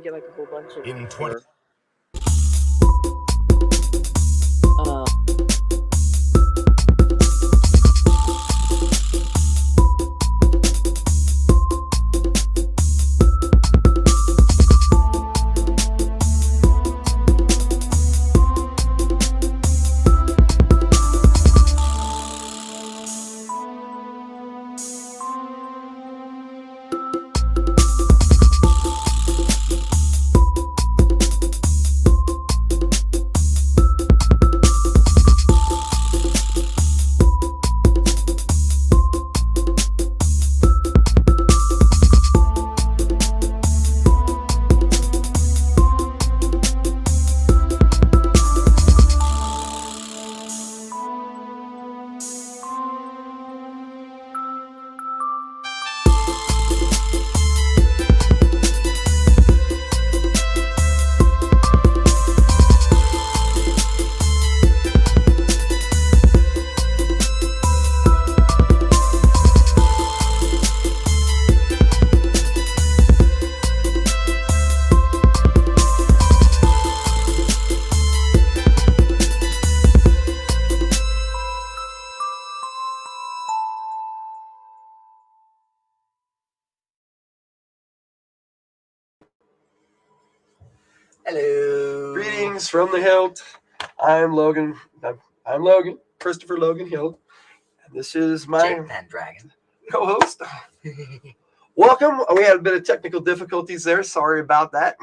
get like a whole bunch of In 20 uh Hello. Greetings from the Hildt. I'm Logan. I'm Logan, Christopher Logan Hildt. And this is my Jake Pendragon. co-host. Welcome. We had a bit of technical difficulties there. Sorry about that.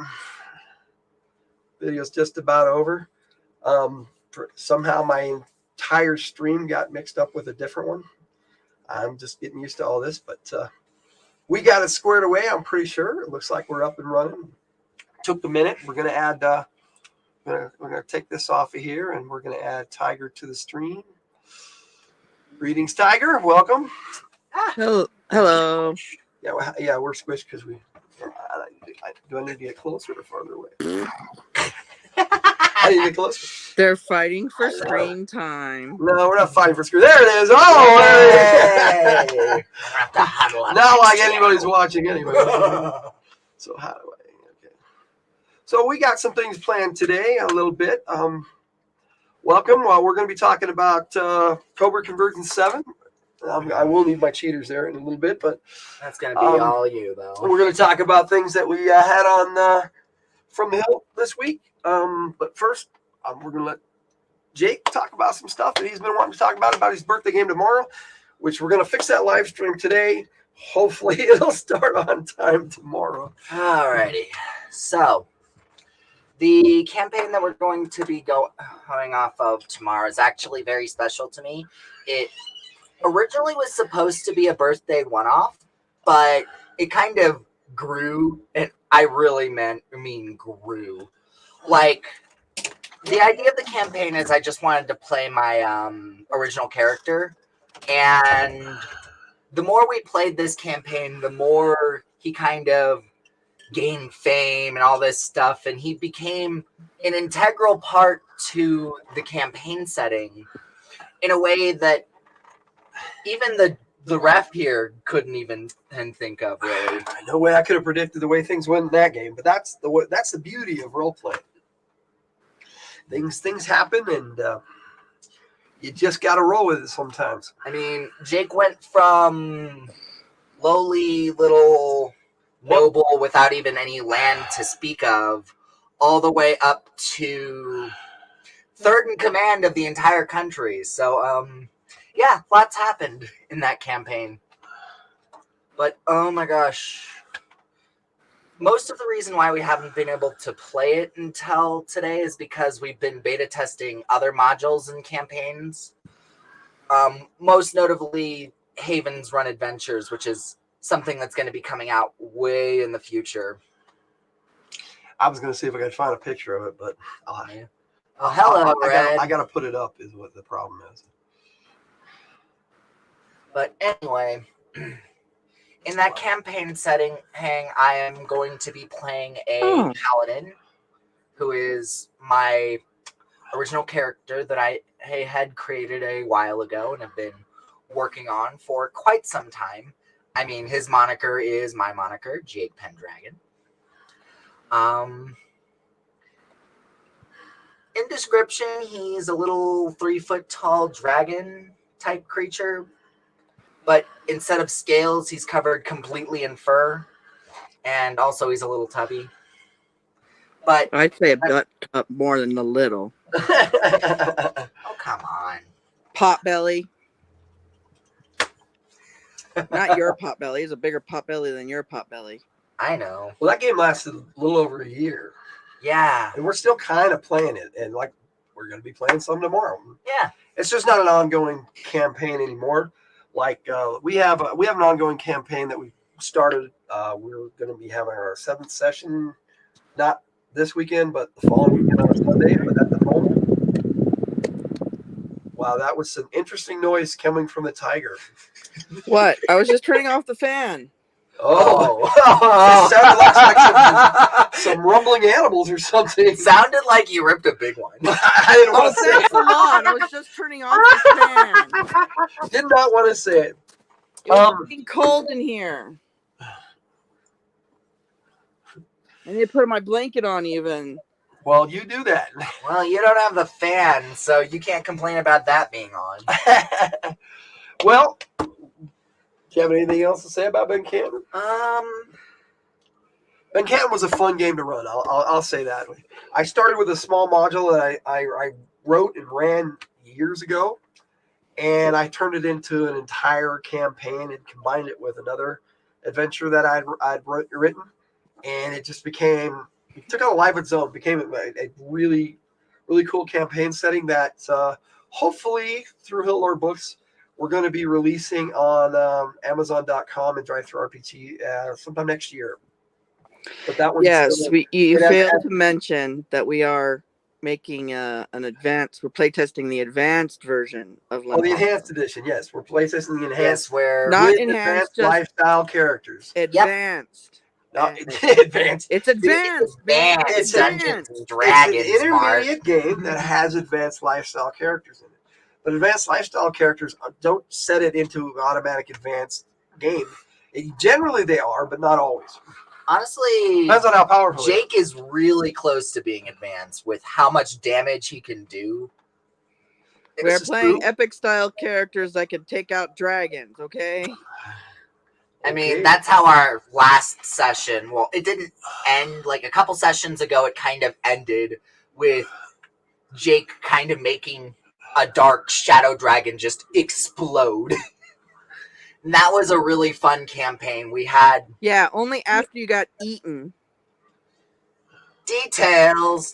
Video's just about over. Somehow my entire stream got mixed up with a different one. I'm just getting used to all this, but we got it squared away, I'm pretty sure. It looks like we're up and running. Took a minute. We're going to add, we're going to take this off of here, and we're going to add Tiger to the stream. Greetings, Tiger. Welcome. hello. Yeah, we're squished because we. Do I need to get closer or farther away? I need to get closer. They're fighting for screen time. No, we're not fighting for screen. There it is. Oh, there it is. Not like anybody's watching anyway. So how do I? Okay. So we got some things planned today. A little bit. Welcome. We're going to be talking about Cobra Convergence 7. I will need my cheaters there in a little bit, but that's going to be all you, though. We're going to talk about things that we had on from the Hillt this week. But first, we're going to let Jake talk about some stuff that he's been wanting to talk about his birthday game tomorrow, which we're going to fix that live stream today. Hopefully, it'll start on time tomorrow. Alrighty. So, the campaign that we're going to be going off of tomorrow is actually very special to me. It originally was supposed to be a birthday one-off, but it kind of grew, and I really mean grew. Like, the idea of the campaign is I just wanted to play my original character, and the more we played this campaign, the more he kind of gained fame and all this stuff, and he became an integral part to the campaign setting in a way that even the ref here couldn't even think of, really. No way I could have predicted the way things went in that game, but that's the beauty of role play. Things happen, and you just got to roll with it sometimes. I mean, Jake went from lowly little noble without even any land to speak of, all the way up to third in command of the entire country. So, yeah, lots happened in that campaign. But, oh my gosh. Most of the reason why we haven't been able to play it until today is because we've been beta testing other modules and campaigns. Most notably, Haven's Run Adventures, which is something that's going to be coming out way in the future. I was going to see if I could find a picture of it, but Oh, hello, Red. I got to put it up is what the problem is. But anyway, in that campaign setting, I am going to be playing a paladin, who is my original character that I had created a while ago and have been working on for quite some time. I mean, his moniker is my moniker, Jake Pendragon. In description, he's a little 3-foot tall dragon type creature, but instead of scales, he's covered completely in fur, and also he's a little tubby. But I'd say a butt cup more than a little. oh, come on. Pot belly. Not your pot belly. He's a bigger pot belly than your pot belly. I know. Well, that game lasted a little over a year. Yeah. And we're still kind of playing it. And like, we're going to be playing some tomorrow. Yeah. It's just not an ongoing campaign anymore. Like we have an ongoing campaign that we started. We're going to be having our 7th session, not this weekend, but the following weekend on a Sunday. But at the moment, wow, that was some interesting noise coming from the tiger. What? I was just turning off the fan. Oh, it sounded like some rumbling animals or something. It sounded like you ripped a big one. I didn't want to say Thanks it. a lot. I was just turning off the fan. Did not want to say it. It was getting cold in here. I need to put my blanket on even. Well, you do that. Well, you don't have the fan, so you can't complain about that being on. Well, do you have anything else to say about Ben Canton? Ben Canton was a fun game to run. I'll say that. I started with a small module that I wrote and ran years ago, and I turned it into an entire campaign and combined it with another adventure that I'd written, and it just became. It took on a life of its own. Became a really, really cool campaign setting that hopefully through Hildt Books we're going to be releasing on Amazon.com and DriveThruRPG sometime next year. But that one's Yes, still, you failed to mention that we are making an advanced. We're playtesting the advanced version of Lenharrow. the enhanced edition. Yes, we're playtesting the enhanced. Yes, where Not with enhanced, just lifestyle characters. advanced. No, advanced. It's advanced. man. It's Dungeons and It's Dragons, an intermediate game that has advanced lifestyle characters in it. But advanced lifestyle characters don't set it into an automatic advanced game. Generally they are, but not always. Honestly, Depends on how powerful. Jake is really close to being advanced with how much damage he can do. We're playing epic style characters that can take out dragons, okay? I mean, that's how our last session, well, it didn't end, like a couple sessions ago, it kind of ended with Jake kind of making a dark shadow dragon just explode. And that was a really fun campaign. We had... Yeah, only after you got eaten. Details.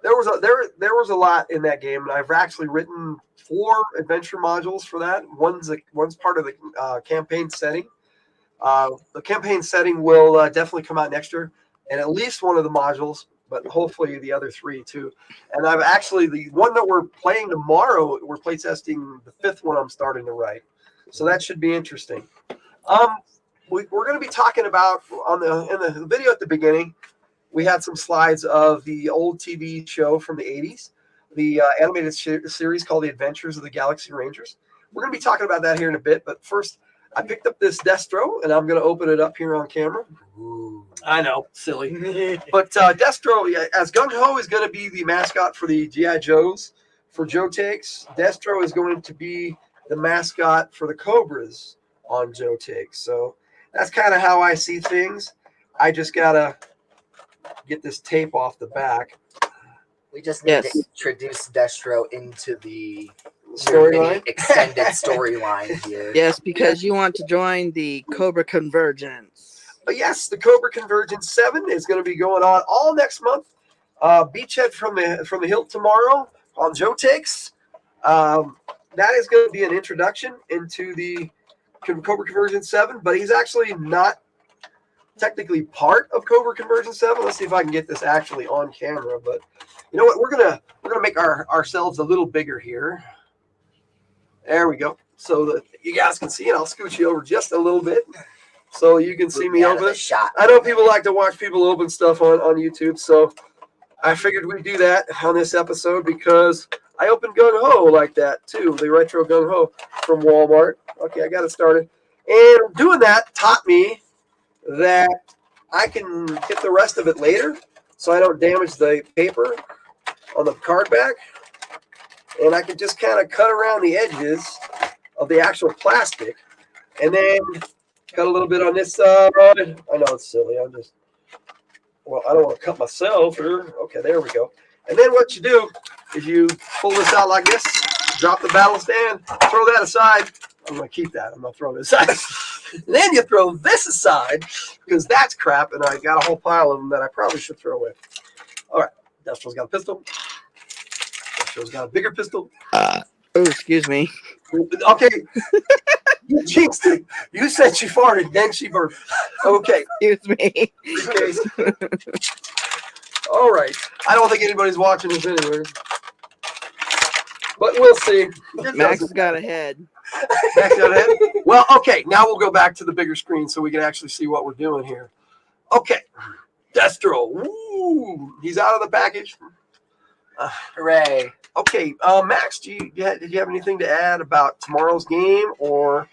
There was a lot in that game, and I've actually written 4 adventure modules for that. One's part of the campaign setting. The campaign setting will definitely come out next year, and at least one of the modules, but hopefully the other 3 too. And I've actually, the one that we're playing tomorrow, we're playtesting the 5th one I'm starting to write. So that should be interesting. We're going to be talking about, in the video at the beginning, we had some slides of the old TV show from the 80s, the animated series called The Adventures of the Galaxy Rangers. We're going to be talking about that here in a bit, but first, I picked up this Destro, and I'm going to open it up here on camera. Ooh. I know, silly. But Destro, as Gung Ho is going to be the mascot for the G.I. Joes for Joe Takes, Destro is going to be the mascot for the Cobras on Joe Takes. So that's kind of how I see things. I just got to get this tape off the back. We just need to introduce Destro into the storyline, extended storyline here. Yes, because you want to join the Cobra Convergence. But yes, the Cobra Convergence 7 is going to be going on all next month. Beachhead from the Hildt tomorrow on Joe Takes. That is going to be an introduction into the Cobra Convergence 7, but he's actually not technically part of Cobra Convergence 7. Let's see if I can get this actually on camera. But you know what? We're gonna make ourselves a little bigger here. There we go. So that you guys can see it. I'll scoot you over just a little bit so you can see me open it. I know people like to watch people open stuff on YouTube, so I figured we'd do that on this episode because I opened Gung Ho like that too, the retro Gung Ho from Walmart. Okay, I got it started. And doing that taught me that I can get the rest of it later so I don't damage the paper on the card back. And I can just kind of cut around the edges of the actual plastic and then cut a little bit on this side. I know it's silly. I don't want to cut myself. Okay, there we go. And then what you do is you pull this out like this, drop the battle stand, throw that aside. I'm going to keep that. I'm going to throw this aside. Then you throw this aside because that's crap, and I got a whole pile of them that I probably should throw away. All right, Destro's got a pistol. Destro's got a bigger pistol. Oh, excuse me. Okay. You jinxed it. You said she farted, then she burped. Okay. Excuse me. All right. I don't think anybody's watching this anywhere. But we'll see. Max has got a head. Max got a head? Well, okay. Now we'll go back to the bigger screen so we can actually see what we're doing here. Okay. Destro. Woo! He's out of the package. Hooray. Okay. Max, did you have anything to add about tomorrow's game? Or,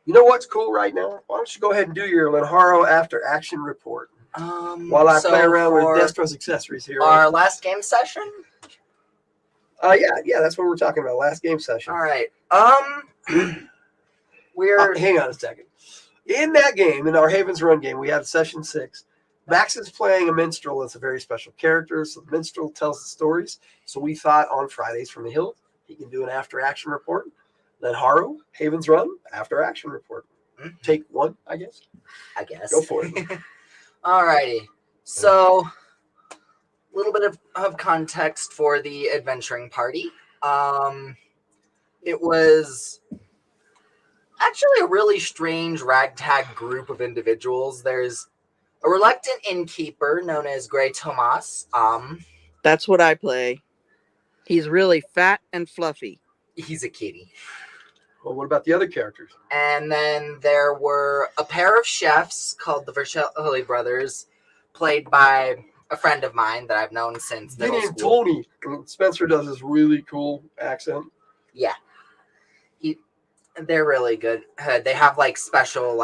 you know what's cool right now? Why don't you go ahead and do your Lenharrow after action report while I play around with Destro's accessories here. Our last game session? Yeah, that's what we're talking about. Last game session. All right. Hang on a second. In that game, in our Haven's Run game, we had session 6. Max is playing a minstrel that's a very special character. So the minstrel tells the stories. So we thought on Fridays from the Hildt, he can do an after-action report. Lenharrow, Haven's Run, after-action report. Take one, I guess. Go for it. All righty. So, a little bit of context for the adventuring party. It was actually a really strange ragtag group of individuals. There's a reluctant innkeeper known as Grey Tomas. That's what I play. He's really fat and fluffy. He's a kitty. Well, what about the other characters? And then there were a pair of chefs called the Vercelli brothers, played by a friend of mine that I've known since middle Named school. Tony. Spencer does this really cool accent. Yeah. They're really good. They have special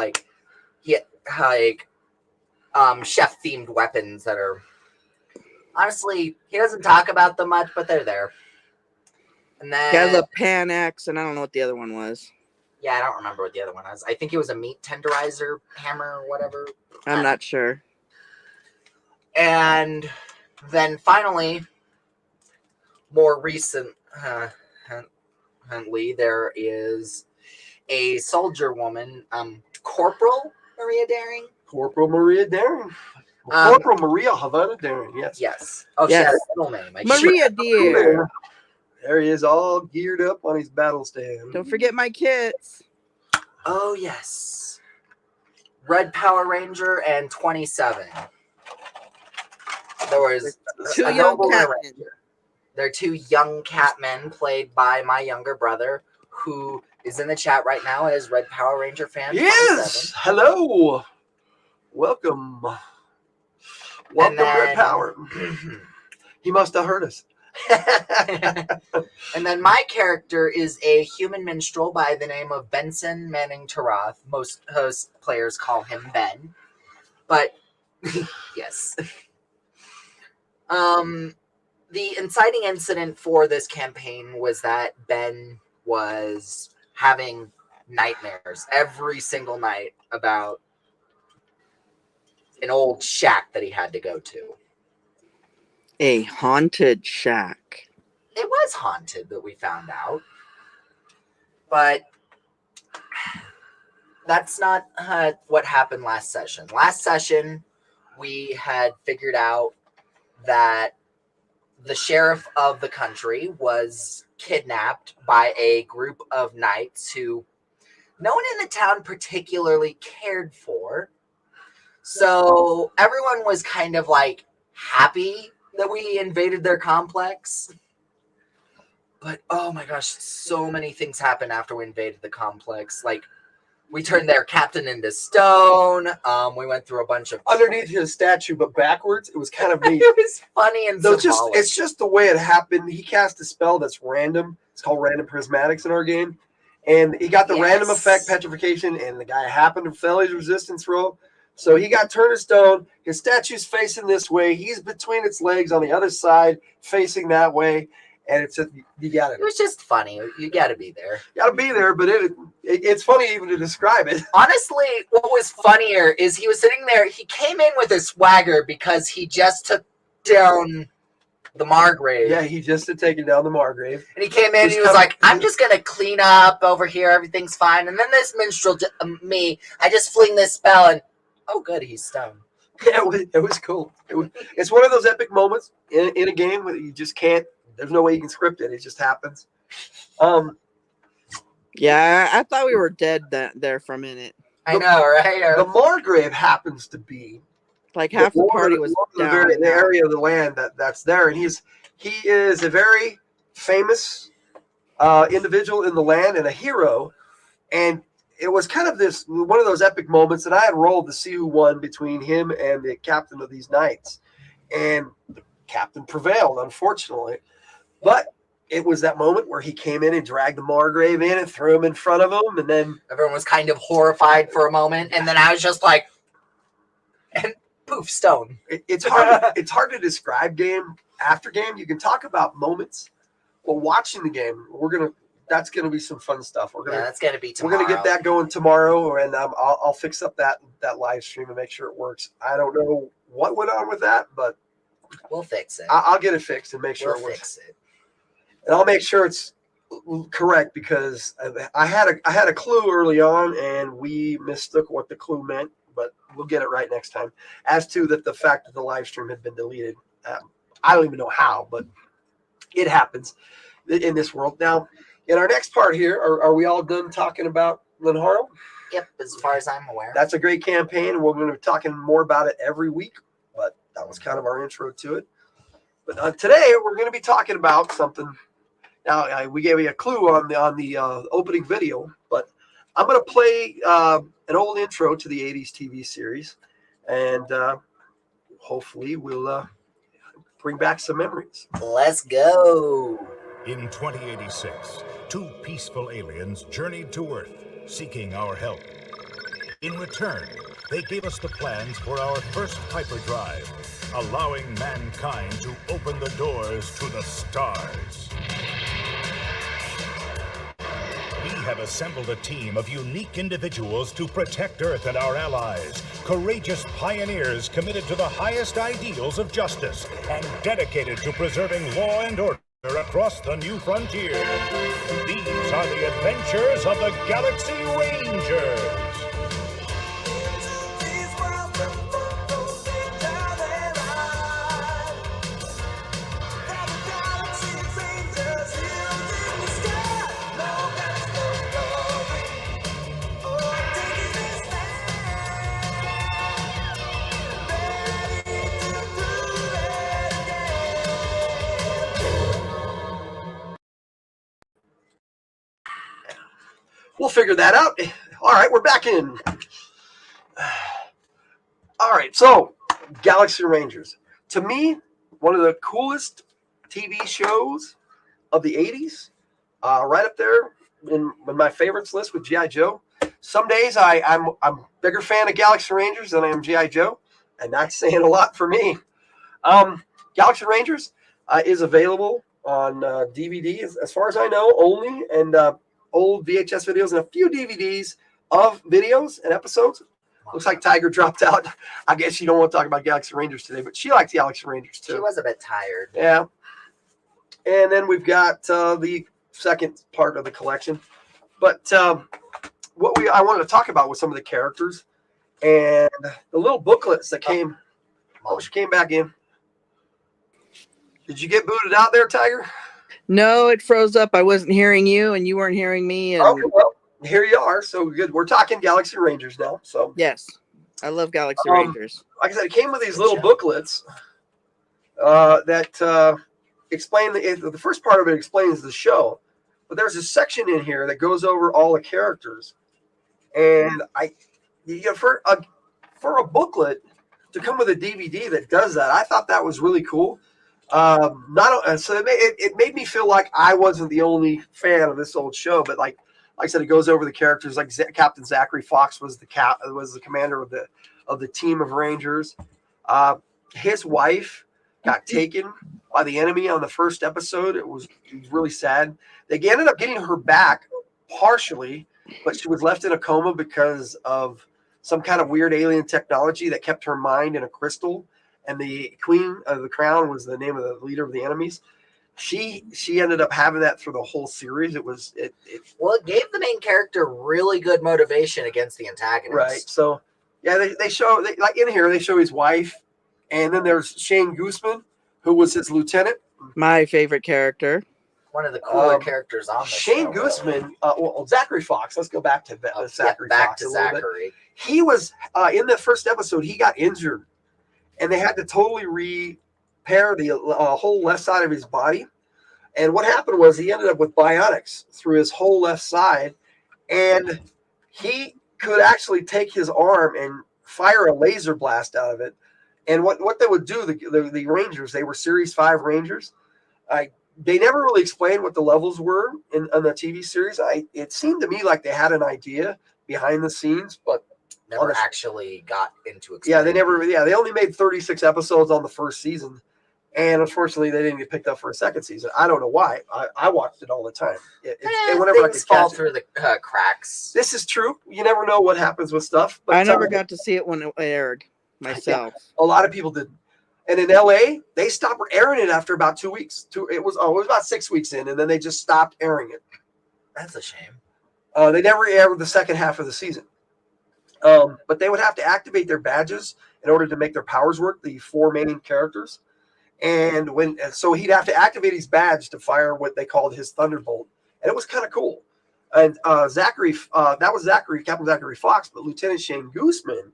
chef themed weapons that are honestly, he doesn't talk about them much, but they're there. And then He has a pan axe, and I don't know what the other one was. yeah, I don't remember what the other one was. I think it was a meat tenderizer hammer or whatever. I'm not sure. And then finally, more recently, there is a soldier woman, Corporal Maria Daring. Corporal Maria Daring. Corporal Maria Havana Daring, yes. Yes. Oh, Yes. she has a full name. Maria, dear. There he is, all geared up on his battle stand. Don't forget my kits. Oh, yes. Red Power Ranger and 27. There was Two a young noble catmen. ranger. They're 2 young catmen played by my younger brother, who is in the chat right now as Red Power Ranger fan. Yes! 27. Hello! Welcome. Welcome, Red Power. He must have heard us. And then my character is a human minstrel by the name of Benson Manning Tarath. Most host players call him Ben. But, yes. The inciting incident for this campaign was that Ben was having nightmares every single night about an old shack that he had to go to. A haunted shack. It was haunted that we found out. But that's not what happened last session. Last session, we had figured out that the sheriff of the country was kidnapped by a group of knights who no one in the town particularly cared for. So everyone was kind of happy that we invaded their complex. But oh my gosh, so many things happened after we invaded the complex. We turned their captain into stone. We went through a bunch of Underneath his statue, but backwards, it was kind of neat. It was funny and symbolic. It's just the way it happened. He cast a spell that's random. It's called Random Prismatics in our game. And he got the random effect, petrification, and the guy happened to fail his resistance roll. So he got turned to stone. His statue's facing this way. He's between its legs on the other side, facing that way. And it's you got It was just funny. You got to be there. got to be there, but it's funny even to describe it. Honestly, what was funnier is he was sitting there. He came in with a swagger because he just took down the Margrave. Yeah, he just had taken down the Margrave. And he came in and he was like, I'm just going to clean up over here. Everything's fine. And then this minstrel, I just fling this spell and, oh, good, he's stoned. Yeah, it was cool. It's one of those epic moments in a game where you just can't, there's no way you can script it. It just happens. Yeah, I thought we were dead there for a minute. I know, right? The Margrave happens to be like half the party was down in the area of the land that's there, and he is a very famous individual in the land and a hero. And it was kind of one of those epic moments that I had rolled to see who won between him and the captain of these knights, and the captain prevailed, unfortunately. But it was that moment where he came in and dragged the Margrave in and threw him in front of him, and then everyone was kind of horrified for a moment, and then I was just like, and poof, stone. It's hard to describe game after game. You can talk about moments, but watching the game, that's gonna be some fun stuff. That's gonna be tomorrow. We're gonna get that going tomorrow, and I'll fix up that live stream and make sure it works. I don't know what went on with that, but we'll fix it. I'll get it fixed and make sure it works. Fix it. And I'll make sure it's correct, because I had a clue early on and we mistook what the clue meant, but we'll get it right next time. As to the fact that the live stream had been deleted, I don't even know how, but it happens in this world. Now, in our next part here, are we all done talking about Lenharrow? Yep, as far as I'm aware. That's a great campaign, and we're going to be talking more about it every week, but that was kind of our intro to it. But today, we're going to be talking about something. Now, we gave you a clue on the opening video, but I'm going to play an old intro to the 80s TV series, and hopefully we'll bring back some memories. Let's go. In 2086, two peaceful aliens journeyed to Earth, seeking our help. In return, they gave us the plans for our first hyperdrive, allowing mankind to open the doors to the stars. We have assembled a team of unique individuals to protect Earth and our allies, courageous pioneers committed to the highest ideals of justice and dedicated to preserving law and order across the new frontier. These are the adventures of the Galaxy Rangers. We'll figure that out. All right, we're back in. All right, so Galaxy Rangers. To me, one of the coolest TV shows of the 80s. Right up there in my favorites list with G.I. Joe. Some days I'm a bigger fan of Galaxy Rangers than I am G.I. Joe, and that's saying a lot for me. Galaxy Rangers is available on DVD, as far as I know, only, and old VHS videos and a few DVDs of videos and episodes. Looks like Tiger dropped out. I guess you don't want to talk about Galaxy Rangers today, but she likes Galaxy Rangers too. She was a bit tired. Yeah. And then we've got the second part of the collection. But what I wanted to talk about was some of the characters and the little booklets that came. Oh, she came back in. Did you get booted out there, Tiger? No, it froze up. I wasn't hearing you, and you weren't hearing me. And Okay, well, here you are. So good. We're talking Galaxy Rangers now. So yes, I love Galaxy Rangers. like I said, it came with these little booklets that explain the first part of it explains the show, but there's a section in here that goes over all the characters, and for a booklet to come with a DVD that does that, I thought that was really cool. So it made me feel like I wasn't the only fan of this old show, but like I said, it goes over the characters. Like Captain Zachary Fox was the commander of of the team of Rangers. His wife got taken by the enemy on the first episode. It was really sad. They ended up getting her back partially, but she was left in a coma because of some kind of weird alien technology that kept her mind in a crystal. And the Queen of the Crown was the name of the leader of the enemies. She ended up having that through the whole series. It gave the main character really good motivation against the antagonist. Right. So yeah, they show like in here they show his wife, and then there's Shane Guzman, who was his lieutenant. My favorite character. One of the cooler characters on the Shane show. Guzman, Zachary Fox. Let's go back to Zachary Fox. To Zachary. He was in the first episode. He got injured, and they had to totally repair the whole left side of his body. And what happened was he ended up with bionics through his whole left side, and he could actually take his arm and fire a laser blast out of it. And what they would do, the Rangers, they were Series 5 Rangers. They never really explained what the levels were in the TV series. It seemed to me like they had an idea behind the scenes, but never actually got into explaining. They only made 36 episodes on the first season. And unfortunately, they didn't get picked up for a second season. I don't know why. I watched it all the time. Whenever things fall through the cracks. This is true. You never know what happens with stuff. But I never got to see it when it aired myself. Yeah, a lot of people did. And in LA, they stopped airing it after about 2 weeks. It was about 6 weeks in, and then they just stopped airing it. That's a shame. They never aired the second half of the season. But they would have to activate their badges in order to make their powers work, the 4 main characters. And so he'd have to activate his badge to fire what they called his Thunderbolt. And it was kind of cool. And Zachary, that was Captain Zachary Fox, but Lieutenant Shane Guzman,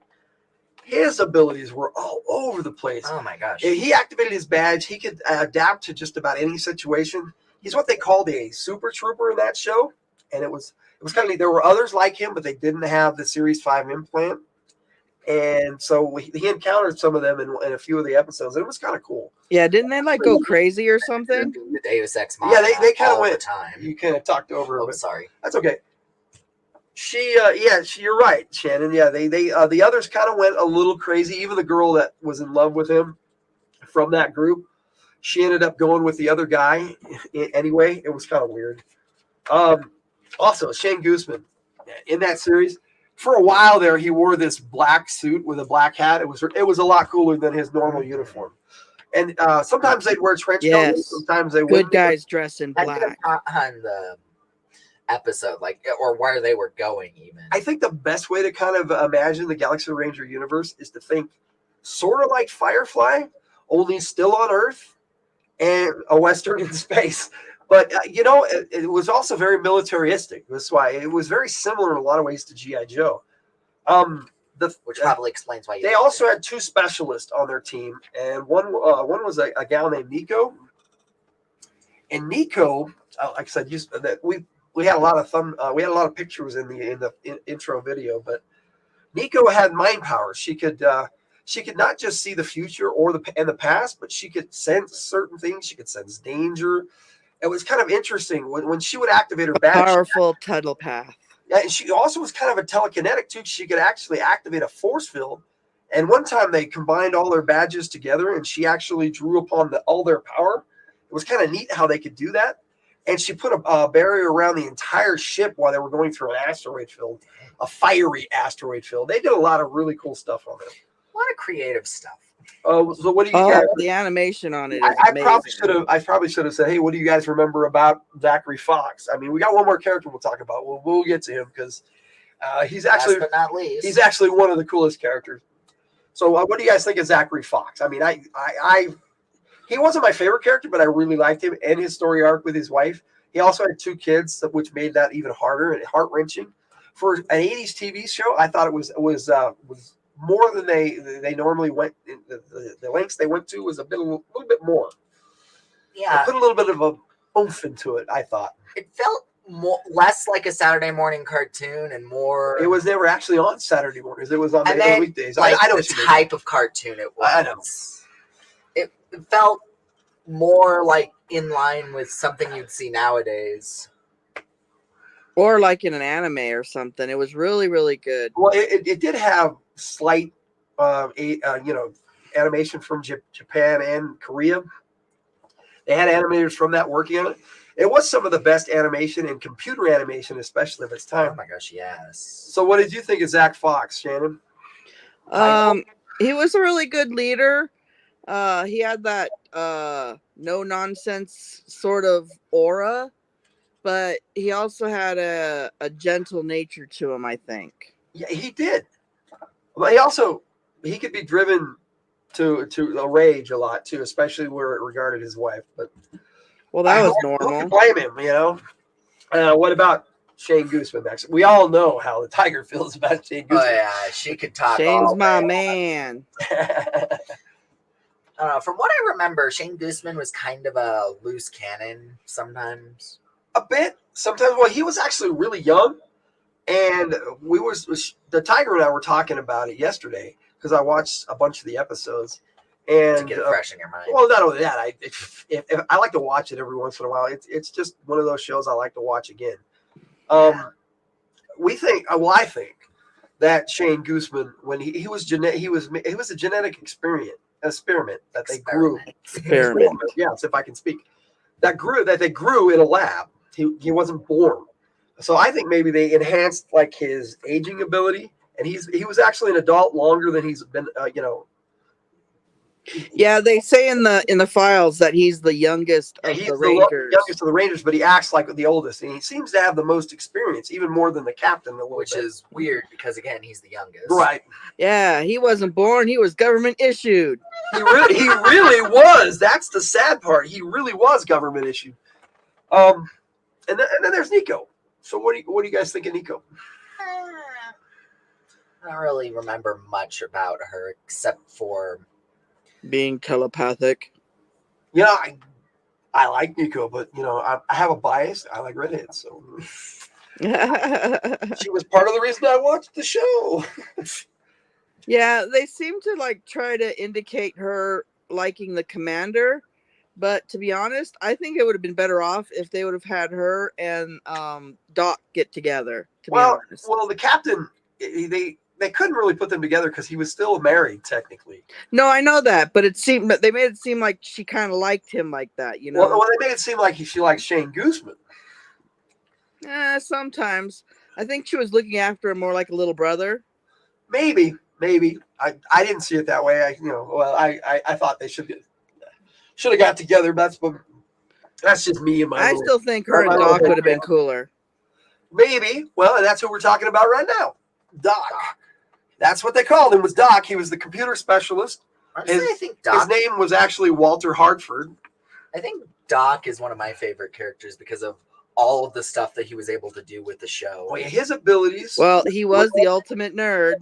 his abilities were all over the place. Oh my gosh. If he activated his badge, he could adapt to just about any situation. He's what they called a super trooper in that show. And it was kind of neat. There were others like him, but they didn't have the Series 5 implant. And so he encountered some of them in a few of the episodes. It was kind of cool. Yeah, didn't they go crazy or something? The Deus Ex Machina. Yeah, they kind of went. The time. You kind of talked over. Oh, sorry. That's okay. You're right, Shannon. Yeah, they the others kind of went a little crazy. Even the girl that was in love with him from that group, she ended up going with the other guy. Anyway, it was kind of weird. Also, Shane Guzman in that series. For a while there, he wore this black suit with a black hat. It was a lot cooler than his normal uniform. And sometimes they'd wear trench coats. Sometimes they good guys dress in black. On the episode, or where they were going, even. I think the best way to kind of imagine the Galaxy Ranger universe is to think sort of like Firefly, only still on Earth and a Western in space. But, it was also very militaristic. That's why it was very similar in a lot of ways to G.I. Joe. Which probably explains why they also had 2 specialists on their team. And one was a gal named Nico. And Nico, like I said, we had a lot of pictures in the intro video. But Nico had mind powers. She could not just see the future or the past, but she could sense certain things. She could sense danger. It was kind of interesting when she would activate her badge. Powerful telepath. Yeah, and she also was kind of a telekinetic too. She could actually activate a force field. And one time they combined all their badges together, and she actually drew upon all their power. It was kind of neat how they could do that. And she put a barrier around the entire ship while they were going through an asteroid field, a fiery asteroid field. They did a lot of really cool stuff on it. A lot of creative stuff. So what do you guys? The animation on it is I amazing. probably should have said, hey, what do you guys remember about Zachary Fox? I mean, we got one more character we'll talk about. We'll get to him because he's actually, last but not least, he's actually one of the coolest characters. So what do you guys think of Zachary Fox? I mean, he wasn't my favorite character, but I really liked him and his story arc with his wife. He also had 2 kids, which made that even harder and heart-wrenching. For an 80s TV show, I thought it was more than they normally went. The lengths they went to was a little bit more. Yeah, they put a little bit of a oomph into it. I thought it felt less like a Saturday morning cartoon and more. It was never actually on Saturday mornings. It was on the weekdays. Like I know the type of cartoon it was. I know. It felt more like in line with something you'd see nowadays. Or like in an anime or something. It was really, really good. Well, it did have slight animation from Japan and Korea. They had animators from that working on it. It was some of the best animation and computer animation, especially of its time. Oh my gosh, yes. So, what did you think of Zach Fox, Shannon? He was a really good leader. He had that no nonsense sort of aura, but he also had a gentle nature to him, I think. Yeah, he did. But he could be driven to a rage a lot too, especially where it regarded his wife. But that was who normal. can blame him? What about Shane Gooseman, Max? We all know how the Tiger feels about Shane Gooseman. Oh yeah, she could talk. Shane's my man. I don't know. From what I remember, Shane Gooseman was kind of a loose cannon sometimes. A bit. Sometimes. Well, he was actually really young, and the Tiger and I were talking about it yesterday because I watched a bunch of the episodes. And to get it fresh in your mind. Well, not only that, if I like to watch it every once in a while. It's just one of those shows I like to watch again. I think that Shane Gooseman, when he was a genetic experiment that they grew. Experiment. Yes, if I can speak. That they grew in a lab. He wasn't born. So I think maybe they enhanced like his aging ability, and he was actually an adult longer than he's been. Yeah, they say in the files that he's the youngest of the Rangers. Youngest of the Rangers, but he acts like the oldest, and he seems to have the most experience, even more than the captain. Which is weird because again, he's the youngest. Right? Yeah, he wasn't born; he was government issued. He really was. That's the sad part. He really was government issued. And then there's Nico. So what do you guys think of Nico? I don't really remember much about her except for being telepathic. I like Nico, but I have a bias. I like redheads, so she was part of the reason I watched the show. Yeah, they seem to like try to indicate her liking the commander, but to be honest, I think it would have been better off if they would have had her and Doc get together. Well, the captain, they couldn't really put them together because he was still married technically. No, I know that, but they made it seem like she kind of liked him like that, Well, they made it seem like she liked Shane Gooseman. Sometimes I think she was looking after him more like a little brother. Maybe I didn't see it that way. I thought they should have got together. But that's just me and my. I still think her and Doc would have been cooler. Maybe. Well, and that's who we're talking about right now, Doc. That's what they called him, was Doc. He was the computer specialist. I think Doc, his name was actually Walter Hartford. I think Doc is one of my favorite characters because of all of the stuff that he was able to do with the show. Well, his abilities. Well, he was the ultimate nerd.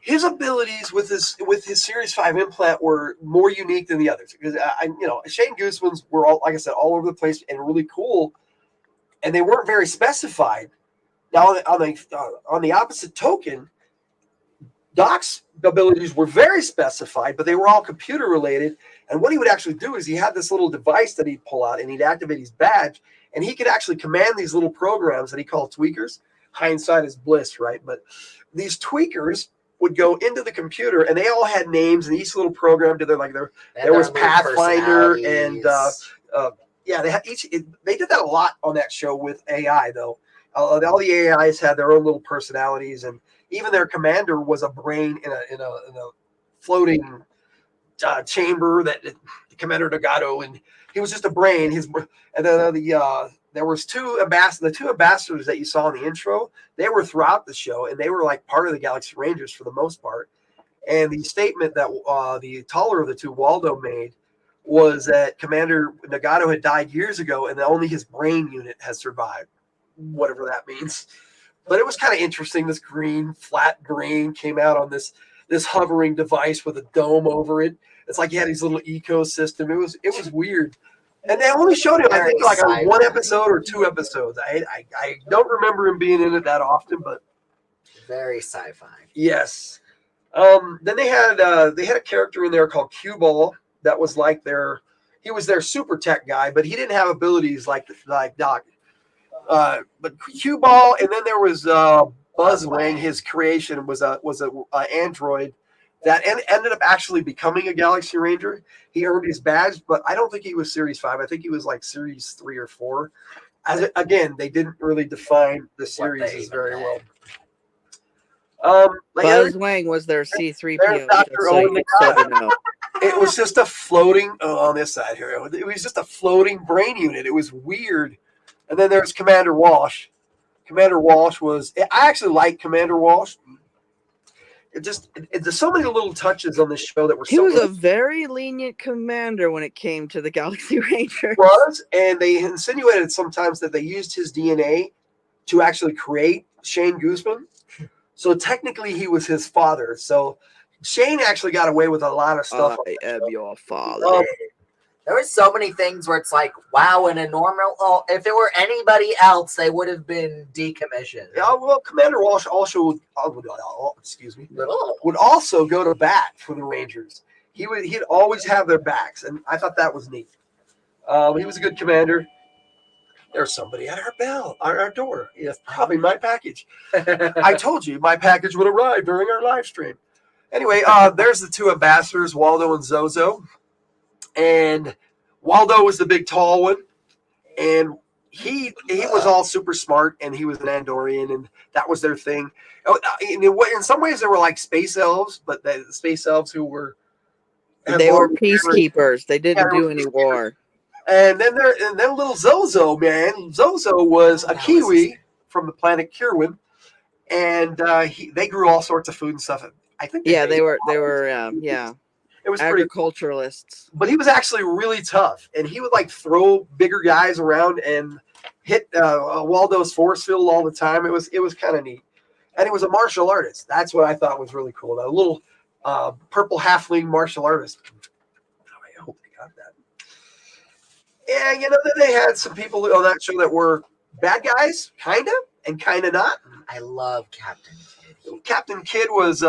His abilities with his Series 5 implant were more unique than the others because Shane Gooseman's were all, like I said, all over the place and really cool, and they weren't very specified. Now, on the opposite token, Doc's abilities were very specified, but they were all computer related. And what he would actually do is he had this little device that he'd pull out and he'd activate his badge, and he could actually command these little programs that he called tweakers. Hindsight is bliss, right? But these tweakers would go into the computer, and they all had names, and each little program did there was Pathfinder, and they had they did that a lot on that show with AI though. All the AIs had their own little personalities, and even their commander was a brain in a floating chamber that the Commander Nagato, and he was just a brain. And then there was the two ambassadors that you saw in the intro. They were throughout the show, and they were like part of the Galaxy Rangers for the most part. And the statement that the taller of the two, Waldo, made was that Commander Nagato had died years ago, and that only his brain unit has survived, whatever that means. But it was kind of interesting. This flat green came out on this hovering device with a dome over it. It's like he had his little ecosystem. It was weird. And they only showed him, I think, like on one episode or two episodes. I don't remember him being in it that often, but very sci-fi. Yes. Then they had a character in there called Q-Ball that was like he was their super tech guy, but he didn't have abilities like Doc. But Q-Ball, and then there was Buzzwing. His creation was a android that ended up actually becoming a Galaxy Ranger. He earned his badge, but I don't think he was Series 5. I think he was like Series 3 or 4. Again, they didn't really define the series very well. Buzz Wang was their C-3PO. There's Dr. Just so you know. It was just a floating, on this side here, it was just a floating brain unit. It was weird. And then there's Commander Walsh. Commander Walsh I actually like Commander Walsh. There's so many little touches on this show that were He was a very lenient commander when it came to the Galaxy Rangers. And they insinuated sometimes that they used his DNA to actually create Shane Guzman. So technically he was his father. So Shane actually got away with a lot of stuff. I am your father. There were so many things where it's like, wow, in a normal, if it were anybody else, they would have been decommissioned. Yeah, well, Commander Walsh also would also go to bat for the Rangers. He'd always have their backs, and I thought that was neat. He was a good commander. There's somebody at our door. Yes, probably my package. I told you my package would arrive during our live stream. Anyway, there's the two ambassadors, Waldo and Zozo. And Waldo was the big tall one, and he was all super smart, and he was an Andorian, and that was their thing. In some ways, they were like space elves, but the space elves who were peacekeepers. They didn't do any war. And then little Zozo, man. Zozo was a Kiwi from the planet Kirwin, and they grew all sorts of food and stuff. I think they were. It was agriculturalists. But he was actually really tough, and he would like throw bigger guys around and hit Waldo's force field all the time. It was kind of neat, and he was a martial artist. That's what I thought was really cool. A little purple halfling martial artist. I hope they got that. And then they had some people on that show that were bad guys, kind of, and kind of not. I love Captain Kidd. Captain Kidd was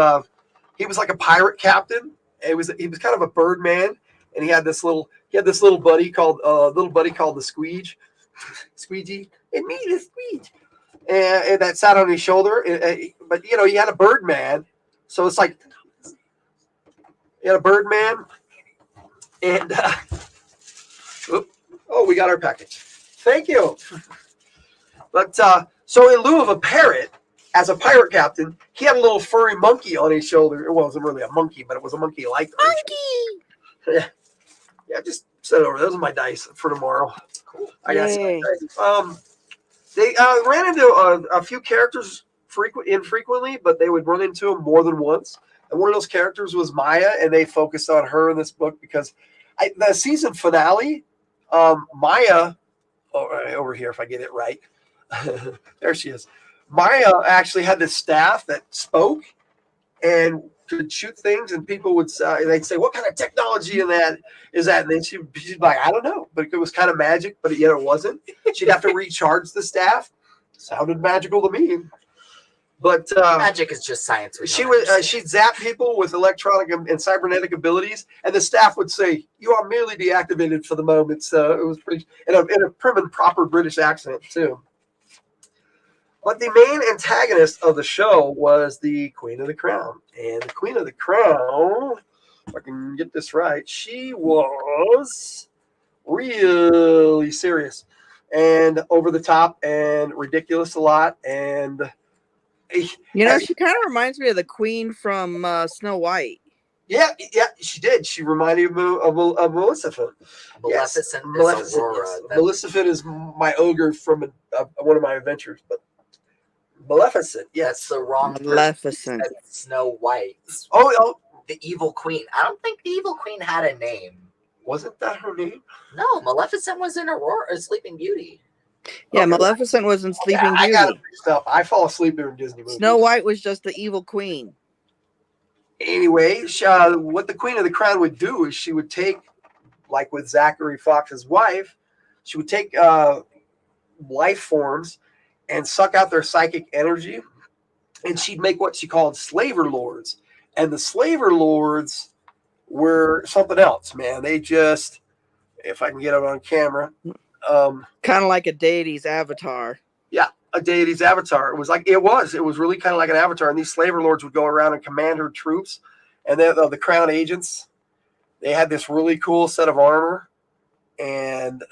he was like a pirate captain. He was kind of a bird man, and he had this little buddy called the Squeege, Squeegee, and me the Squeege, and that sat on his shoulder. But he had a bird man, so it's like he had a bird man, and we got our package. Thank you. But so in lieu of a parrot, as a pirate captain, he had a little furry monkey on his shoulder. It wasn't really a monkey, but it was a monkey-like monkey. Yeah, just set it over. Those are my dice for tomorrow. Cool. I got some dice. They ran into a few characters infrequently, but they would run into them more than once. And one of those characters was Maya, and they focused on her in this book because the season finale, Maya, over here if I get it right, there she is. Maya actually had this staff that spoke and could shoot things, and people would they'd say, "What kind of technology is that?" And then she'd be like, "I don't know," but it was kind of magic, but yet it wasn't. She'd have to recharge the staff. Sounded magical to me, but magic is just science. She'd zap people with electronic and cybernetic abilities, and the staff would say, "You are merely deactivated for the moment." So it was pretty in a prim and proper British accent too. But the main antagonist of the show was the Queen of the Crown. And the Queen of the Crown, if I can get this right, she was really serious and over the top and ridiculous a lot. And she kind of reminds me of the Queen from Snow White. Yeah, she did. She reminded me of Maleficent. Maleficent is Aurora. Maleficent is my ogre from one of my adventures, but Maleficent, yes. That's the wrong Maleficent. Snow White. Oh, the evil queen. I don't think the evil queen had a name. Wasn't that her name? No, Maleficent was in Sleeping Beauty. Yeah, okay. Maleficent was in Sleeping Beauty. I fall asleep during Disney movies. Snow White was just the evil queen. Anyway, what the Queen of the Crown would do is she would take, like with Zachary Fox's wife, she would take life forms and suck out their psychic energy, and she'd make what she called slaver lords. And the slaver lords were something else, man. They just, if I can get it on camera, kind of like a deity's avatar. Yeah, a deity's avatar. It was really kind of like an avatar. And these slaver lords would go around and command her troops, And then the Crown agents, they had this really cool set of armor, and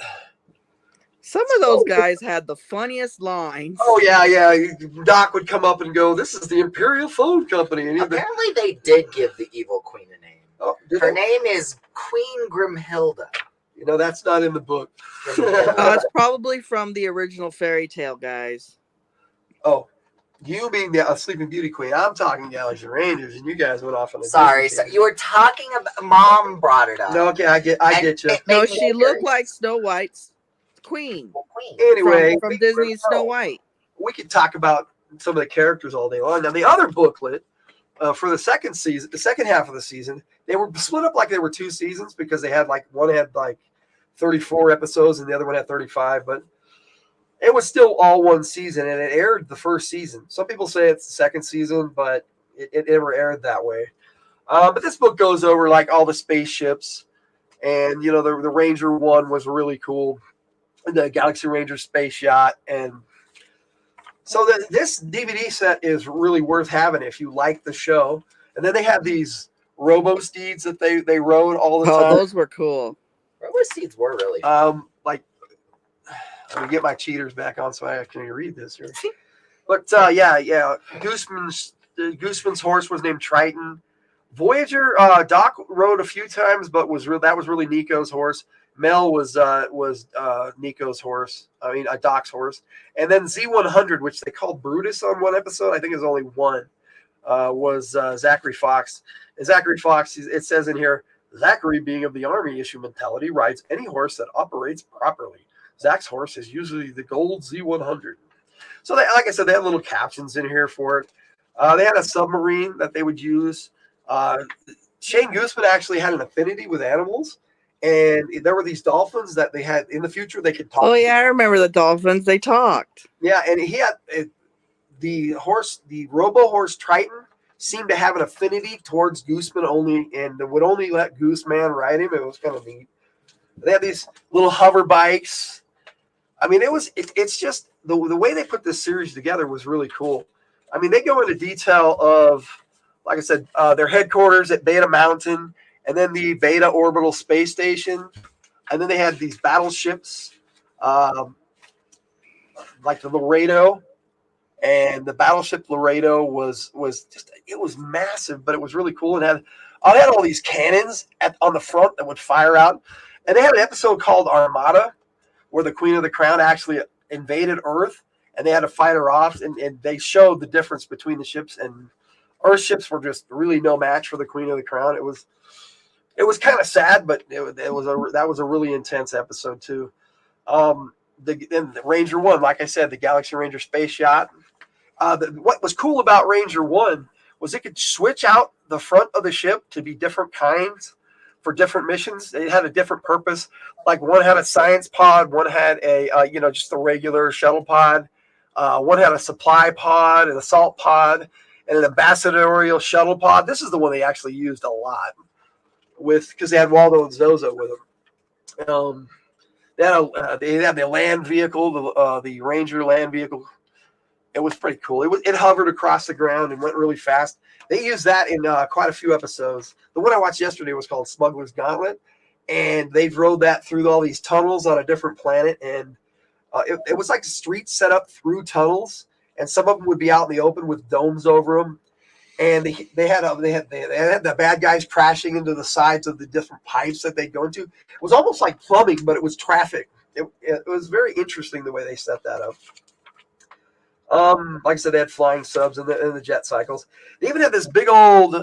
some of those guys had the funniest lines. oh yeah. Doc would come up and go, "This is the Imperial Phone Company." And Apparently, they did give the evil queen a name. oh, Her name is Queen Grimhilda. You know, that's not in the book. It's probably from the original fairy tale, guys. Oh, you mean the Sleeping Beauty Queen? I'm talking Galaxy Rangers, and you guys went off on a Sorry, Disney so you were talking about. Mom brought it up. No, okay, I get you. No, she looked like Snow White's queen. Anyway, from Disney's Snow White. We could talk about some of the characters all day long. Now, the other booklet for the second season, the second half of the season, they were split up like they were 2 seasons because they had one had 34 episodes and the other one had 35, but it was still all 1 season, and it aired the first season. Some people say it's the second season, but it never aired that way. But this book goes over all the spaceships, and the Ranger one was really cool, the Galaxy Ranger space yacht, and so this DVD set is really worth having if you like the show. And then they have these Robo Steeds that they rode all the time. Oh, those were cool. Robo Steeds were really let me get my cheaters back on so I can read this here. But yeah. Gooseman's horse was named Triton. Voyager, Doc rode a few times, but that was really Nico's horse. Mel was Nico's horse. I mean, Doc's horse. And then Z100, which they called Brutus on one episode, I think it was only one, was Zachary Fox. And Zachary Fox, it says in here, Zachary, being of the Army issue mentality, rides any horse that operates properly. Zach's horse is usually the gold Z100. So, like I said, they had little captions in here for it. They had a submarine that they would use. Shane Gooseman actually had an affinity with animals, and there were these dolphins that they had in the future. They could talk. Oh yeah, I remember the dolphins. They talked. Yeah, and he had the Robo horse Triton seemed to have an affinity towards Gooseman only, and would only let Gooseman ride him. It was kind of neat. They had these little hover bikes. I mean, it's just the way they put this series together was really cool. I mean, they go into detail of, like I said, their headquarters at Beta Mountain, and then the Beta Orbital Space Station, and then they had these battleships, like the Laredo, and the battleship Laredo was massive, but it was really cool. And had all these cannons on the front that would fire out, and they had an episode called Armada, where the Queen of the Crown actually invaded Earth, and they had to fight her off, and they showed the difference between the ships, and Earth ships were just really no match for the Queen of the Crown. It was kind of sad, but that was a really intense episode too. The Ranger 1, like I said, the Galaxy Ranger space yacht. What was cool about Ranger 1 was it could switch out the front of the ship to be different kinds for different missions. It had a different purpose. Like one had a science pod, one had a just a regular shuttle pod. One had a supply pod, an assault pod, and an ambassadorial shuttle pod. This is the one they actually used a lot because they had Waldo and Zozo with them. They had the land vehicle, the Ranger land vehicle. It was pretty cool. It hovered across the ground and went really fast. They used that in quite a few episodes. The one I watched yesterday was called Smuggler's Gauntlet, and they've rode that through all these tunnels on a different planet, and it was like streets set up through tunnels, and some of them would be out in the open with domes over them. And they had the bad guys crashing into the sides of the different pipes that they go into. It was almost like plumbing, but it was traffic. It was very interesting the way they set that up. Like I said, they had flying subs and the jet cycles. They even had this big old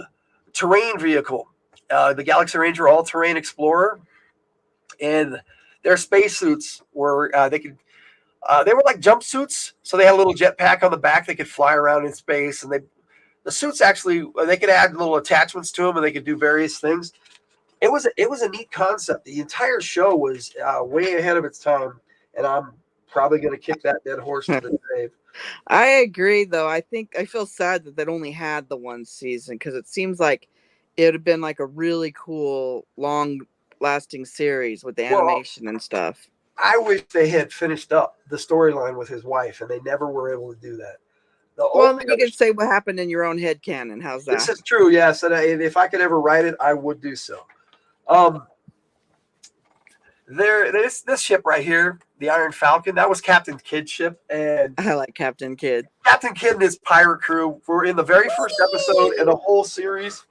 terrain vehicle, the Galaxy Ranger All-Terrain Explorer, and their spacesuits were they were like jumpsuits, so they had a little jetpack on the back. They could fly around in space, and the suits actually they could add little attachments to them, and they could do various things. It was a neat concept. The entire show was way ahead of its time, and I'm probably going to kick that dead horse to the grave. I agree, though. I feel sad that they only had the 1 season, because it seems like it would have been like a really cool, long-lasting series with the animation and stuff. I wish they had finished up the storyline with his wife, and they never were able to do that. The Well, only then you other- can say what happened in your own head canon. How's this that? is true, yes. And if I could ever write it, I would do so. This ship right here, the Iron Falcon, that was Captain Kidd's ship, and I like Captain Kidd. Captain Kidd and his pirate crew were in the very first episode in the whole series.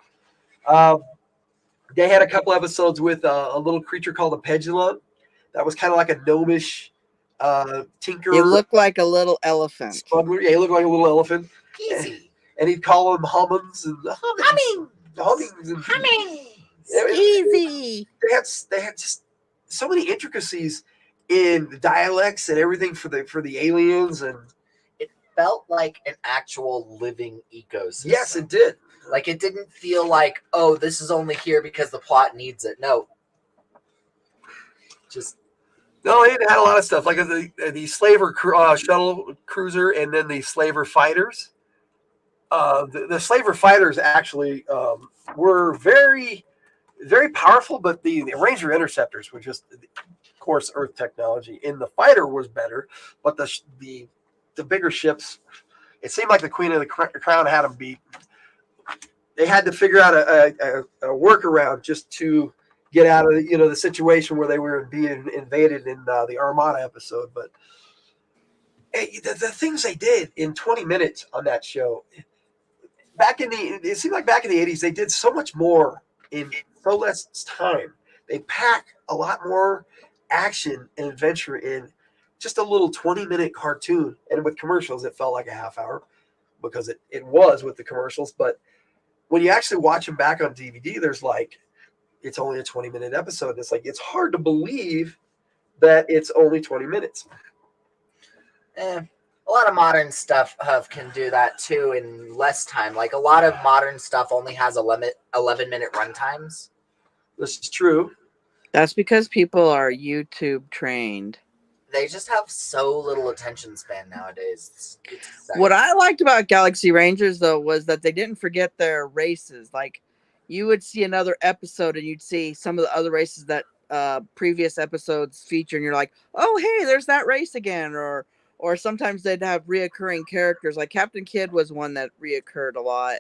They had a couple episodes with a little creature called a Pedulant that was kind of like a gnomish tinker. You look like a little elephant. Smuggler. Yeah, he looked like a little elephant. Easy. And he'd call them hummings and hummings and Easy. They had just so many intricacies in the dialects and everything for the aliens, and It felt like an actual living ecosystem. yes, it did. Like, it didn't feel like, oh, this is only here because the plot needs it. No. Just No, it had a lot of stuff like the slaver shuttle cruiser, and then the slaver fighters. The slaver fighters actually were very, very powerful, but the Ranger interceptors were just, of course, Earth technology. And the fighter was better, but the bigger ships, it seemed like the Queen of the Crown had them beat. They had to figure out a workaround just to get out of the situation where they were being invaded in the Armada episode. But the things they did in 20 minutes on that show, it seemed like back in the 80s, they did so much more in so less time. They pack a lot more action and adventure in just a little 20-minute cartoon. And with commercials, it felt like a half hour because it was with the commercials. But when you actually watch them back on DVD, there's like, it's only a 20-minute episode. It's like, it's hard to believe that it's only 20 minutes. a lot of modern stuff can do that too in less time. Like, a lot of modern stuff only has 11-minute run times. This is true. That's because people are YouTube trained. They just have so little attention span nowadays. It's What I liked about Galaxy Rangers, though, was that they didn't forget their races. Like, you would see another episode and you'd see some of the other races that previous episodes feature, and you're like, oh, hey, there's that race again. Or sometimes they'd have reoccurring characters. Like Captain Kidd was one that reoccurred a lot.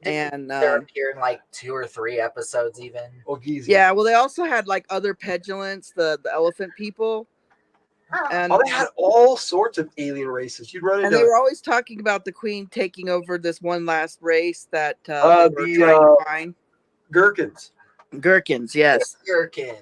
And they're appearing like 2 or 3 episodes even. Ogizi. yeah, well, they also had like other Pedulants, the elephant people. And, they had all sorts of alien races. You'd run into. and they were always talking about the Queen taking over this one last race that they were trying to find. Gherkins. Gherkins, yes. Gherkin.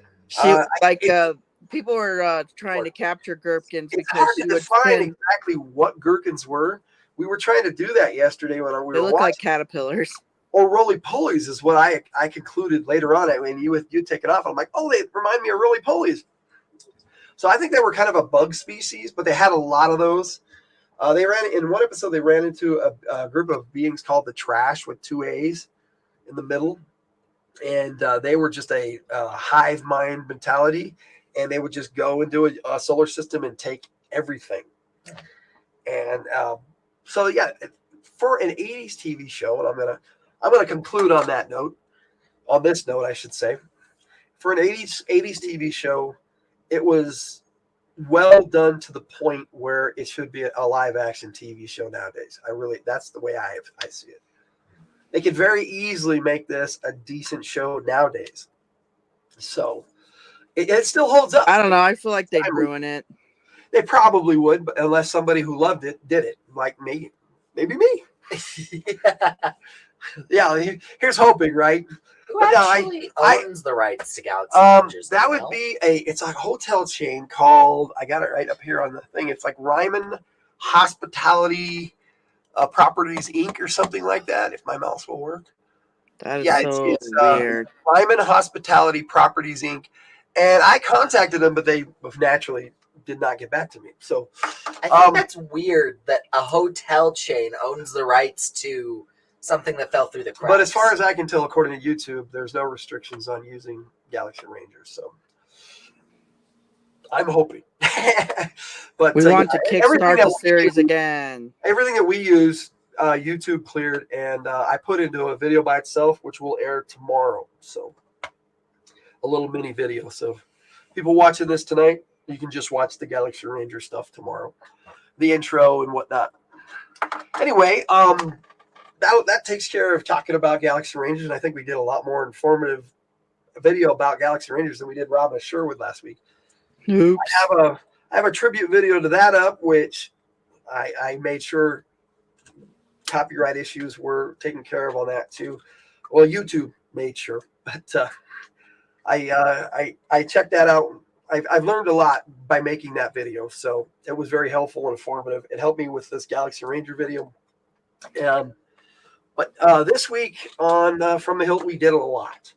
People were trying to capture Gherkins It's because hard she to would define spin. exactly what gherkins were. We were trying to do that yesterday when we They were look watching. like caterpillars. Or roly-polies is what I concluded later on. I mean, you take it off. I'm like, oh, they remind me of roly-polies. So I think they were kind of a bug species, but they had a lot of those. They ran in one episode. They ran into a group of beings called the Trash with 2 A's in the middle, and they were just a hive mind mentality, and they would just go into a solar system and take everything. And so yeah, for an 80s TV show, and I'm gonna conclude on that note. On this note, I should say, for an 80s TV show, it was well done to the point where it should be a live action TV show nowadays. That's the way I see it. They could very easily make this a decent show nowadays. So it still holds up. I don't know. I feel like they'd ruin it. They probably would, but unless somebody who loved it did it, like me, maybe me. Yeah, here's hoping, right? Who actually owns the rights to Galaxy Rangers? That would be it's a hotel chain called, I got it right up here on the thing. It's like Ryman Hospitality Properties Inc. or something like that, if my mouse will work. That is it's weird. Ryman Hospitality Properties Inc. And I contacted them, but they naturally did not get back to me. So I think that's weird that a hotel chain owns the rights to something that fell through the cracks. But as far as I can tell, according to YouTube, there's no restrictions on using Galaxy Rangers. So I'm hoping. But we want to kickstart the series again. Everything that we use, YouTube cleared, and I put into a video by itself, which will air tomorrow. So a little mini video. So people watching this tonight, you can just watch the Galaxy Ranger stuff tomorrow, the intro and whatnot. Anyway, that takes care of talking about Galaxy Rangers, and I think we did a lot more informative video about Galaxy Rangers than we did Robin and Sherwood last week. Oops. I have a tribute video to that up, which I made sure copyright issues were taken care of on that too. Well, YouTube made sure, but I checked that out. I've learned a lot by making that video, so it was very helpful and informative. It helped me with this Galaxy Ranger video. But this week on From the Hildt, we did a lot.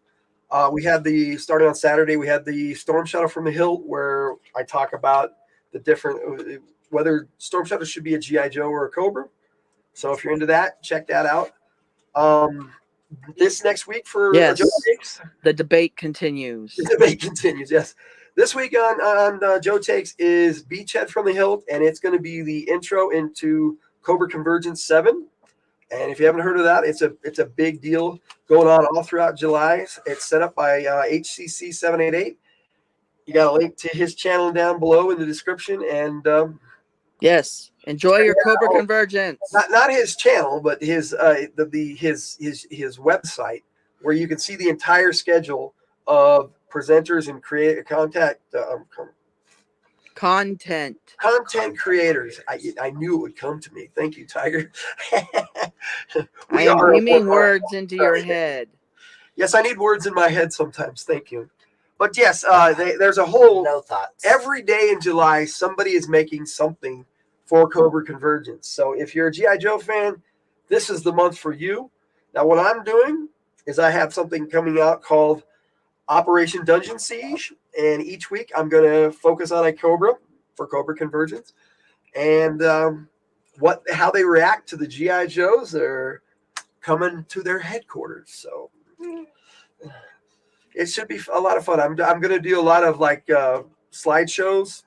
We had starting on Saturday, we had the Storm Shuttle from the Hildt, where I talk about the different, whether Storm Shuttle should be a G.I. Joe or a Cobra. So if you're into that, check that out. This next week for Yes. Joe Takes. The debate continues. The debate continues, yes. This week on Joe Takes is Beachhead from the Hildt, and it's going to be the intro into Cobra Convergence 7. And if you haven't heard of that, it's a big deal going on all throughout July. It's set up by HCC 788. You got a link to his channel down below in the description, and Yes. Enjoy your Cobra Convergence. Not his channel, but his website, where you can see the entire schedule of presenters and content creators. I knew it would come to me. Thank you, Tiger. I am beaming words into your head. Yes, I need words in my head sometimes. Thank you. But yes, there's a whole No thoughts. every day in July, somebody is making something for Cobra Convergence. So if you're a G.I. Joe fan, this is the month for you. Now, what I'm doing is I have something coming out called Operation Dungeon Siege, and each week I'm going to focus on a Cobra for Cobra Convergence, and how they react to the G.I. Joes that are coming to their headquarters. So it should be a lot of fun. I'm going to do a lot of slideshows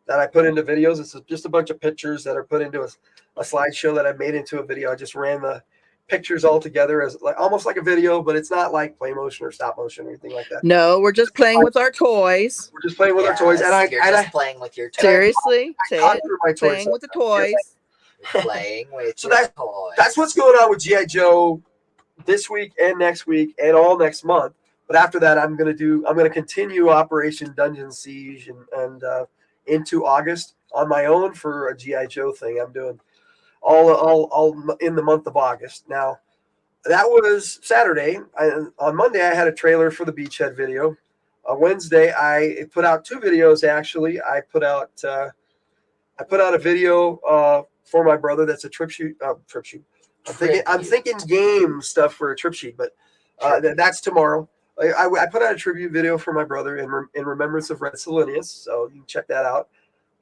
that I put into videos. It's just a bunch of pictures that are put into a slideshow that I made into a video. I just ran the pictures all together as almost like a video, but it's not like play motion or stop motion or anything like that. No, we're just playing with our toys. We're just playing with our toys, and You're just playing with your toys. Seriously, say it. my toys. Playing with the toys. You're playing with So your toys. That's what's going on with G.I. Joe this week and next week and all next month. But after that, I'm going to continue Operation Dungeon Siege and into August on my own for a G.I. Joe thing. I'm doing all in the month of August. Now, that was Saturday. On Monday, I had a trailer for the Beachhead video. On Wednesday, I put out 2 videos. Actually, I put out a video for my brother. That's a trip shoot. I'm thinking game stuff for a trip sheet, but that's tomorrow. I put out a tribute video for my brother in remembrance of Red Selenius, so you can check that out.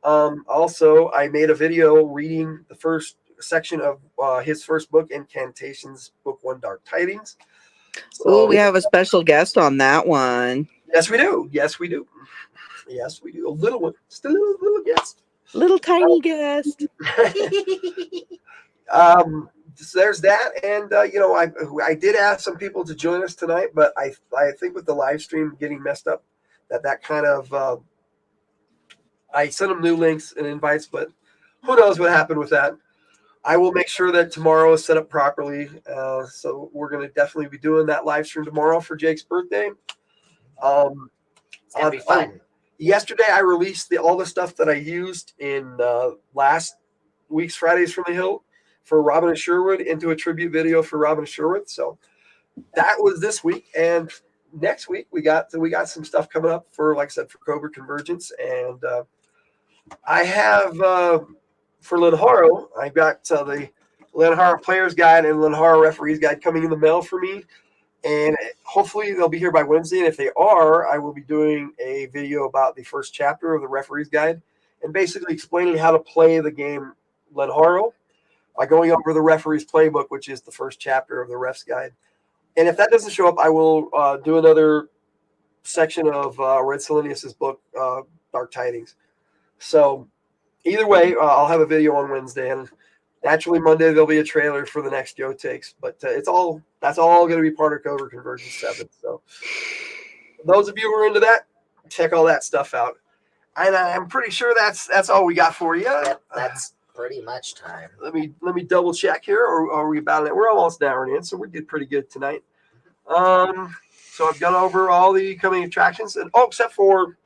Also, I made a video reading the first section of his first book, Incantations, Book 1, Dark Tidings. So, Oh, we have a special guest on that one. Yes, we do. Yes, we do. Yes, we do. A little one. Just a little guest. Little tiny guest. So there's that, and I did ask some people to join us tonight, but I think with the live stream getting messed up, that kind of I sent them new links and invites, but who knows what happened with that. I will make sure that tomorrow is set up properly. So we're going to definitely be doing that live stream tomorrow for Jake's birthday. It's gonna be fun. Yesterday, I released all the stuff that I used in last week's Fridays from the Hildt for Robin and Sherwood into a tribute video for Robin and Sherwood. So that was this week, and next week we got some stuff coming up for, like I said, for Cobra Convergence, and I have for Lenharrow, I got the Lenharrow Players Guide and Lenharrow Referees Guide coming in the mail for me, and hopefully they'll be here by Wednesday. And if they are, I will be doing a video about the first chapter of the Referees Guide and basically explaining how to play the game Lenharrow by going over the referee's playbook, which is the first chapter of the ref's guide. And if that doesn't show up, I will do another section of Red Selenius's book, Dark Tidings. So either way, I'll have a video on Wednesday, and naturally Monday there'll be a trailer for the next Joe Takes. But that's all going to be part of Cobra Convergence 7. So those of you who are into that, check all that stuff out. And I'm pretty sure that's all we got for you. Yep, that's pretty much time. Let me double check here, or are we about it? We're almost an hour in, so we did pretty good tonight. So I've gone over all the coming attractions, and except for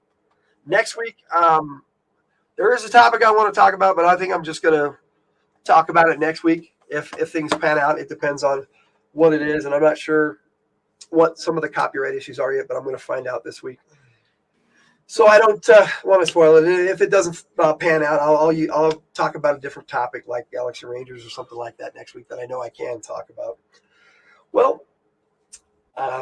next week. There is a topic I want to talk about, but I think I'm just gonna talk about it next week if things pan out. It depends on what it is, and I'm not sure what some of the copyright issues are yet, but I'm going to find out this week. So I don't want to spoil it. If it doesn't pan out, I'll talk about a different topic like Galaxy Rangers or something like that next week that I know I can talk about. Well,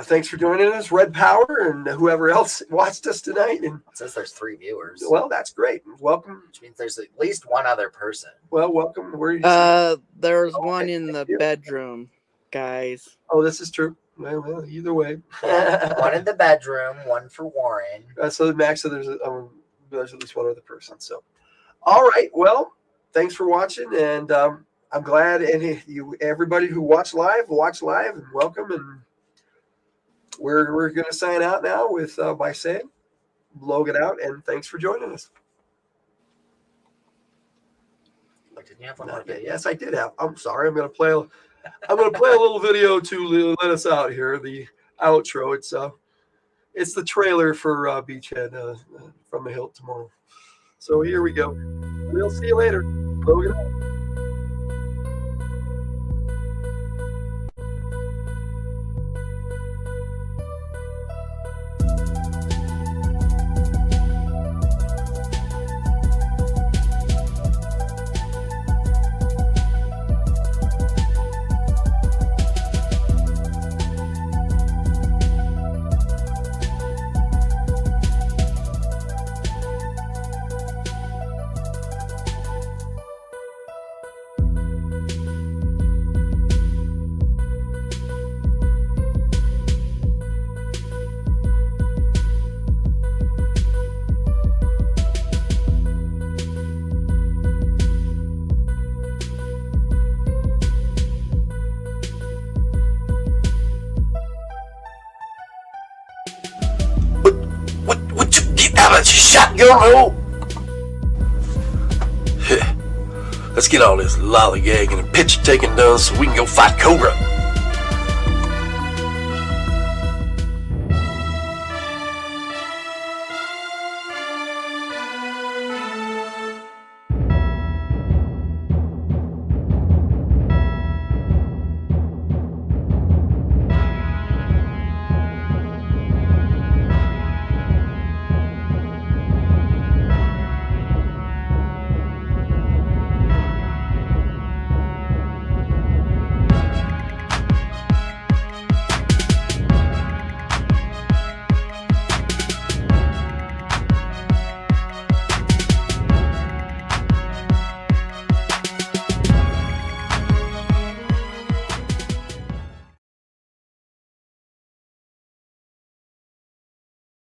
thanks for joining us, Red Power, and whoever else watched us tonight. And it says there's 3 viewers. Well, that's great. Welcome. Which means there's at least one other person. Well, welcome. There's one in the bedroom, guys. Oh, this is true. Well, either way. One in the bedroom, one for Warren. So Max, there's at least one other person. So, all right. Well, thanks for watching, and I'm glad everybody who watch live, and welcome. And we're gonna sign out now with by saying, Logan out, and thanks for joining us. Didn't you have one more video? Yes, I did have. I'm sorry. I'm gonna play a little video to let us out here. The outro. It's the trailer for Beachhead from the Hildt tomorrow. So here we go. We'll see you later. Logan out. Shotgun hole. Let's get all this lollygagging and picture taking done so we can go fight Cobra.